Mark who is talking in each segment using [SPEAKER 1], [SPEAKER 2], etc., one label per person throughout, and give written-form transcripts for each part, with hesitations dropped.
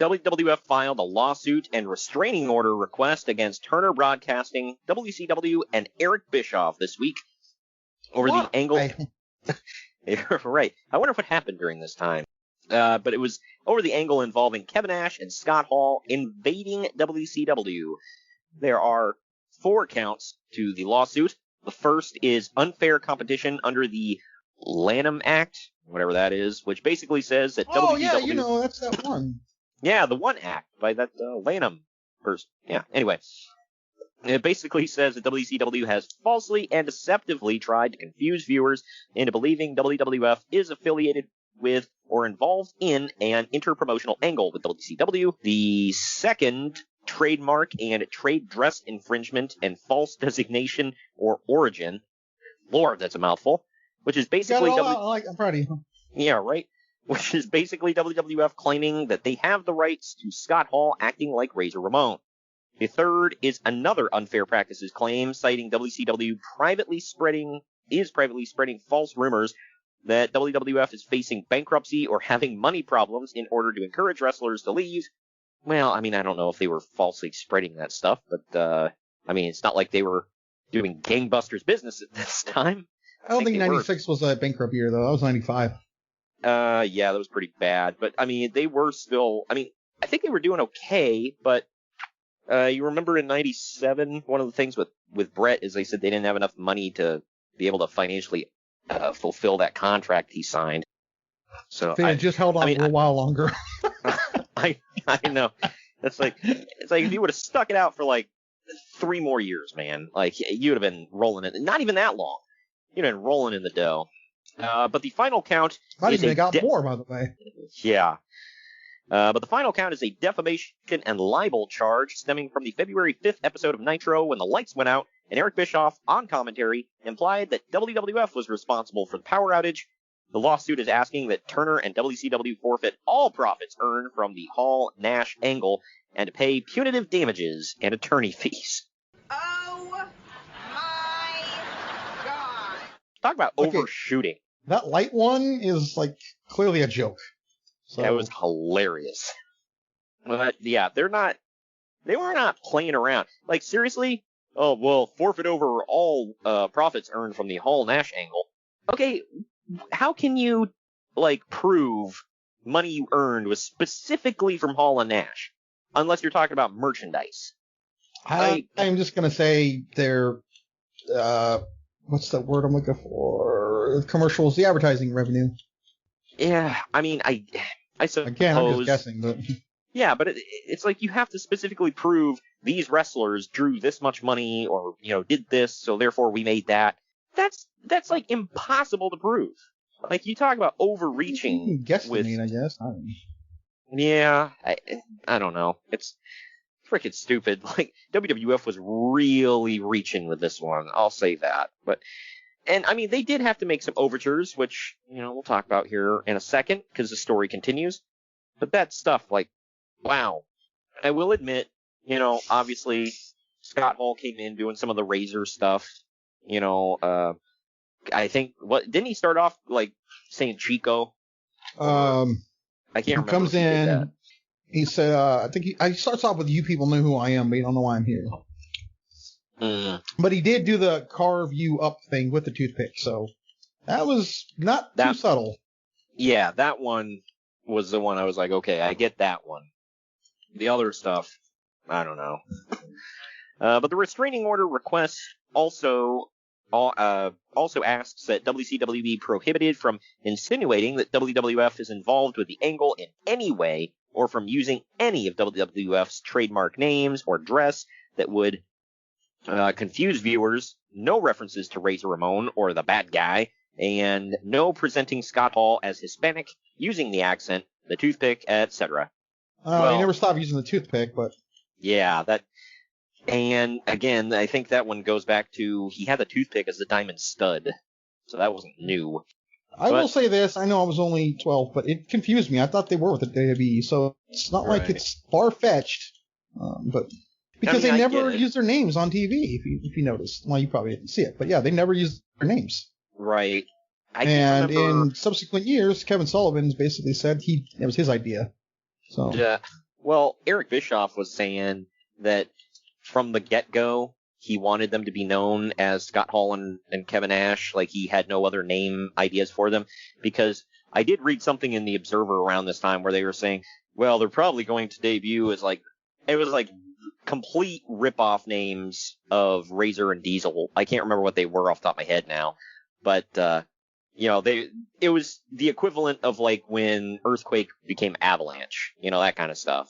[SPEAKER 1] WWF filed a lawsuit and restraining order request against Turner Broadcasting, WCW, and Eric Bischoff this week over the angle. Right. I wonder what happened during this time. But it was over the angle involving Kevin Nash and Scott Hall invading WCW. There are 4 counts to the lawsuit. The first is unfair competition under the Lanham Act, whatever that is, which basically says that WCW...
[SPEAKER 2] yeah, that's that one.
[SPEAKER 1] Yeah, the One Act by that Lanham person. Yeah, anyway. It basically says that WCW has falsely and deceptively tried to confuse viewers into believing WWF is affiliated with or involved in an interpromotional angle with WCW. The second, trademark and trade dress infringement and false designation or origin. Lord, that's a mouthful. Which is basically...
[SPEAKER 2] I'm proud of you.
[SPEAKER 1] Yeah, right? Which is basically WWF claiming that they have the rights to Scott Hall acting like Razor Ramon. The third is another unfair practices claim, citing WCW privately spreading false rumors that WWF is facing bankruptcy or having money problems in order to encourage wrestlers to leave. Well, I mean, I don't know if they were falsely spreading that stuff, but, I mean, it's not like they were doing gangbusters business at this time.
[SPEAKER 2] I don't think 96 was a bankrupt year, though. That was 95.
[SPEAKER 1] Yeah, that was pretty bad. But, I mean, they were still... I mean, I think they were doing okay, but you remember in 97, one of the things with Brett is they said they didn't have enough money to be able to financially fulfill that contract he signed. So
[SPEAKER 2] they just held on for a while longer.
[SPEAKER 1] I know. It's like if you would have stuck it out for like 3 more years, man, like you would have been rolling in. Not even that long. You'd have been rolling in the dough. But the final count.
[SPEAKER 2] Might even got more, by the way.
[SPEAKER 1] Yeah. But the final count is a defamation and libel charge stemming from the February 5th episode of Nitro when the lights went out and Eric Bischoff, on commentary, implied that WWF was responsible for the power outage. The lawsuit is asking that Turner and WCW forfeit all profits earned from the Hall-Nash angle and to pay punitive damages and attorney fees.
[SPEAKER 3] Oh, my God.
[SPEAKER 1] Talk about overshooting.
[SPEAKER 2] That light one is, like, clearly a joke. So.
[SPEAKER 1] That was hilarious. But, yeah, they were not playing around. Like, seriously? Oh, well, forfeit over all profits earned from the Hall-Nash angle. Okay, how can you, like, prove money you earned was specifically from Hall and Nash? Unless you're talking about merchandise.
[SPEAKER 2] I'm just going to say they're, what's the word I'm looking for? Commercials, the advertising revenue.
[SPEAKER 1] Yeah, I mean, I suppose.
[SPEAKER 2] Again, I'm just guessing, but.
[SPEAKER 1] Yeah, but it's like you have to specifically prove these wrestlers drew this much money or, did this, so therefore we made that. That's like impossible to prove. Like, you talk about overreaching.
[SPEAKER 2] Guesstimate, I guess. I don't know.
[SPEAKER 1] Yeah, I don't know. It's freaking stupid. Like, WWF was really reaching with this one. I'll say that. And I mean, they did have to make some overtures, which, we'll talk about here in a second, because the story continues. But that stuff, like, wow. I will admit, obviously, Scott Hall came in doing some of the Razor stuff. I think, didn't he start off, like, saying Chico? I can't remember.
[SPEAKER 2] He comes in, he said, I think he starts off with, "You people know who I am, but you don't know why I'm here." But he did do the carve you up thing with the toothpick, so that was not too subtle.
[SPEAKER 1] Yeah, that one was the one I was like, okay, I get that one. The other stuff, I don't know. But the restraining order request also asks that WCW be prohibited from insinuating that WWF is involved with the angle in any way or from using any of WWF's trademark names or dress that would confuse viewers, no references to Razor Ramon or the bad guy, and no presenting Scott Hall as Hispanic, using the accent, the toothpick, etc.
[SPEAKER 2] He never stopped using the toothpick, but...
[SPEAKER 1] Yeah, that... And, again, I think that one goes back to, he had the toothpick as the diamond stud, so that wasn't new.
[SPEAKER 2] I will say this, I know I was only 12, but it confused me. I thought they were with the WWE, so it's not like it's far-fetched, but... Because they never use their names on TV, if you notice. Well, you probably didn't see it, but yeah, they never use their names.
[SPEAKER 1] Right.
[SPEAKER 2] And in subsequent years, Kevin Sullivan's basically said it was his idea. So.
[SPEAKER 1] Yeah. Well, Eric Bischoff was saying that from the get-go, he wanted them to be known as Scott Hall and Kevin Nash, like he had no other name ideas for them, because I did read something in the Observer around this time where they were saying, well, they're probably going to debut as it was complete rip-off names of Razor and Diesel. I can't remember what they were off the top of my head now, but, it was the equivalent of when Earthquake became Avalanche, that kind of stuff.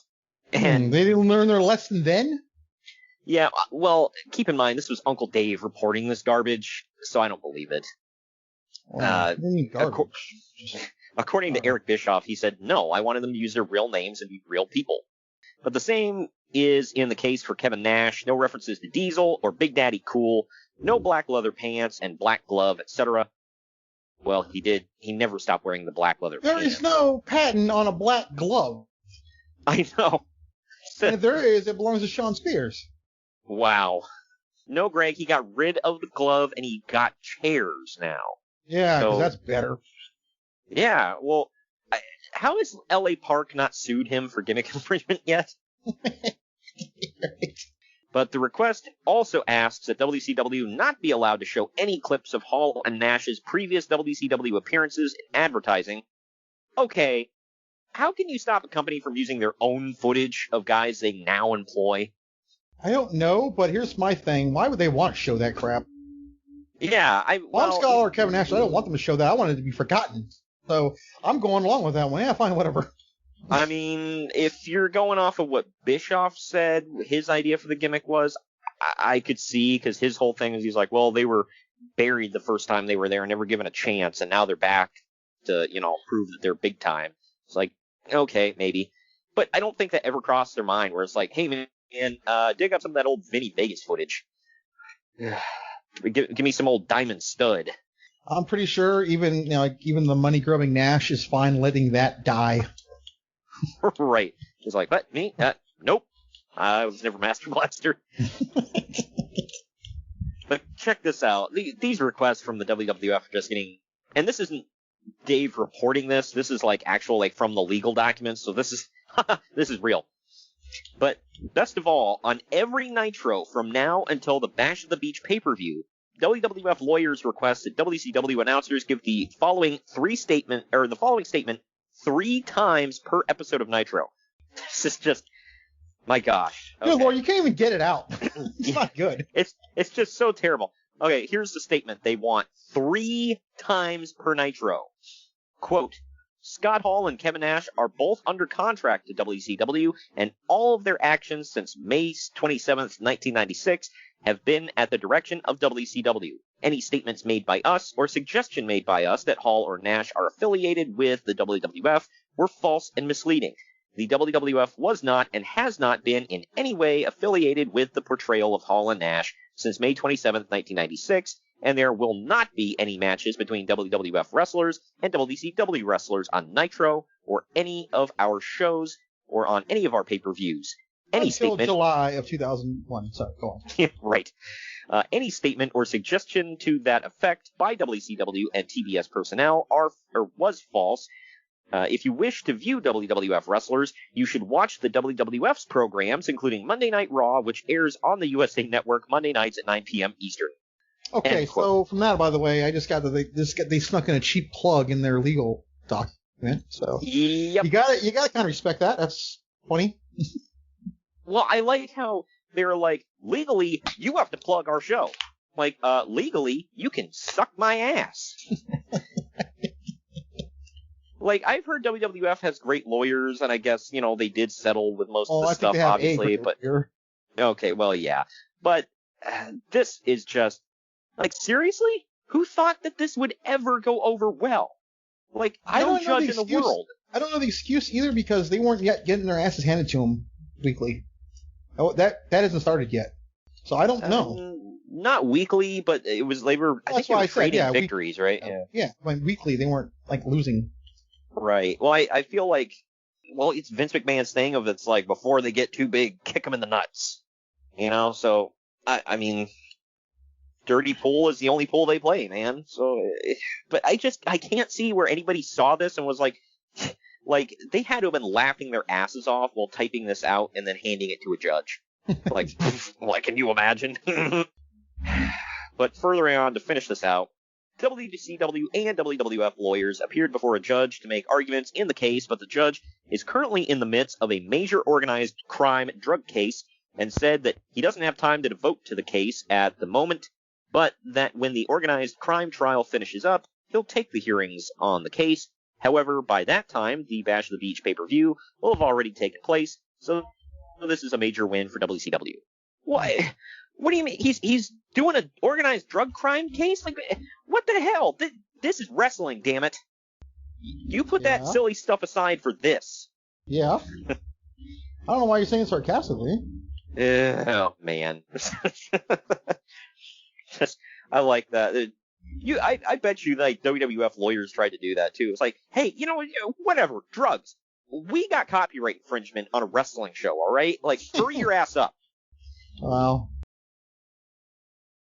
[SPEAKER 1] And
[SPEAKER 2] they didn't learn their lesson then?
[SPEAKER 1] Yeah, well, keep in mind, this was Uncle Dave reporting this garbage, so I don't believe it. According to Eric Bischoff, he said, no, I wanted them to use their real names and be real people. But the same is in the case for Kevin Nash. No references to Diesel or Big Daddy Cool, no black leather pants and black glove, etc. Well, he never stopped wearing the black leather pants.
[SPEAKER 2] There is no patent on a black glove.
[SPEAKER 1] I know.
[SPEAKER 2] And if there is, it belongs to Sean Spears.
[SPEAKER 1] Wow. No, Greg, he got rid of the glove and he got chairs now.
[SPEAKER 2] Yeah, because that's better.
[SPEAKER 1] Yeah, well, how has L.A. Park not sued him for gimmick infringement yet?
[SPEAKER 2] Right.
[SPEAKER 1] But the request also asks that WCW not be allowed to show any clips of Hall and Nash's previous WCW appearances in advertising. Okay, how can you stop a company from using their own footage of guys they now employ?
[SPEAKER 2] I don't know, but here's my thing. Why would they want to show that crap?
[SPEAKER 1] Yeah,
[SPEAKER 2] I'm Scott or Kevin Nash. I don't want them to show that. I want it to be forgotten. So I'm going along with that one. Yeah, fine, whatever.
[SPEAKER 1] I mean, if you're going off of what Bischoff said, his idea for the gimmick was, I could see, because his whole thing is he's like, well, they were buried the first time they were there and never given a chance, and now they're back to, prove that they're big time. It's like, okay, maybe. But I don't think that ever crossed their mind where it's like, hey, man, dig up some of that old Vinny Vegas footage. Give me some old Diamond Stud.
[SPEAKER 2] I'm pretty sure even the money-grubbing Nash is fine letting that die.
[SPEAKER 1] Right. He's like, what? Me? Nope. I was never Master Blaster. But check this out. These requests from the WWF are just getting... And this isn't Dave reporting this. This is actual from the legal documents. So this is this is real. But best of all, on every Nitro from now until the Bash of the Beach pay-per-view, WWF lawyers request that WCW announcers give the following statement 3 times per episode of Nitro. This is just, my gosh.
[SPEAKER 2] Okay. Good Lord, you can't even get it out. It's not good.
[SPEAKER 1] It's just so terrible. Okay, here's the statement they want 3 times per Nitro. Quote, Scott Hall and Kevin Nash are both under contract to WCW, and all of their actions since May 27th, 1996 have been at the direction of WCW. Any statements made by us or suggestion made by us that Hall or Nash are affiliated with the WWF were false and misleading. The WWF was not and has not been in any way affiliated with the portrayal of Hall and Nash since May 27th, 1996, and there will not be any matches between WWF wrestlers and WCW wrestlers on Nitro or any of our shows or on any of our pay-per-views.
[SPEAKER 2] Until July of 2001. Sorry, go on.
[SPEAKER 1] Right. Any statement or suggestion to that effect by WCW and TBS personnel was false. If you wish to view WWF wrestlers, you should watch the WWF's programs, including Monday Night Raw, which airs on the USA Network Monday nights at 9 p.m. Eastern.
[SPEAKER 2] Okay, so from that, by the way, I just got that they snuck in a cheap plug in their legal document. So
[SPEAKER 1] yep.
[SPEAKER 2] You got to kind of respect that. That's funny.
[SPEAKER 1] Well, I like how they're like, legally, you have to plug our show. Legally, you can suck my ass. I've heard WWF has great lawyers, and I guess, they did settle with most of the stuff, obviously, but... Okay, well, yeah. But this is just... seriously? Who thought that this would ever go over well? No judge in the world.
[SPEAKER 2] I don't know the excuse either, because they weren't yet getting their asses handed to them weekly. Oh, that hasn't started yet. So I don't know.
[SPEAKER 1] Not weekly, but it was, they were trading victories, right?
[SPEAKER 2] Yeah, weekly they weren't, losing.
[SPEAKER 1] Right. Well, I feel it's Vince McMahon's thing of it's before they get too big, kick them in the nuts. So, I mean, dirty pool is the only pool they play, man. So, but I can't see where anybody saw this and was like, Like, they had to have been laughing their asses off while typing this out and then handing it to a judge. Like, can you imagine? But furthering on to finish this out, WCW and WWF lawyers appeared before a judge to make arguments in the case, but the judge is currently in the midst of a major organized crime drug case and said that he doesn't have time to devote to the case at the moment, but that when the organized crime trial finishes up, he'll take the hearings on the case. However, by that time, the Bash of the Beach pay-per-view will have already taken place, so this is a major win for WCW. What do you mean? He's doing an organized drug crime case? Like, what the hell? This is wrestling, damn it. You put that silly stuff aside for this.
[SPEAKER 2] Yeah. I don't know why you're saying it sarcastically.
[SPEAKER 1] Oh, man. I like that. I bet you, like, WWF lawyers tried to do that, too. It's like, hey, whatever, drugs. We got copyright infringement on a wrestling show, all right? Like, hurry your ass up.
[SPEAKER 2] Wow.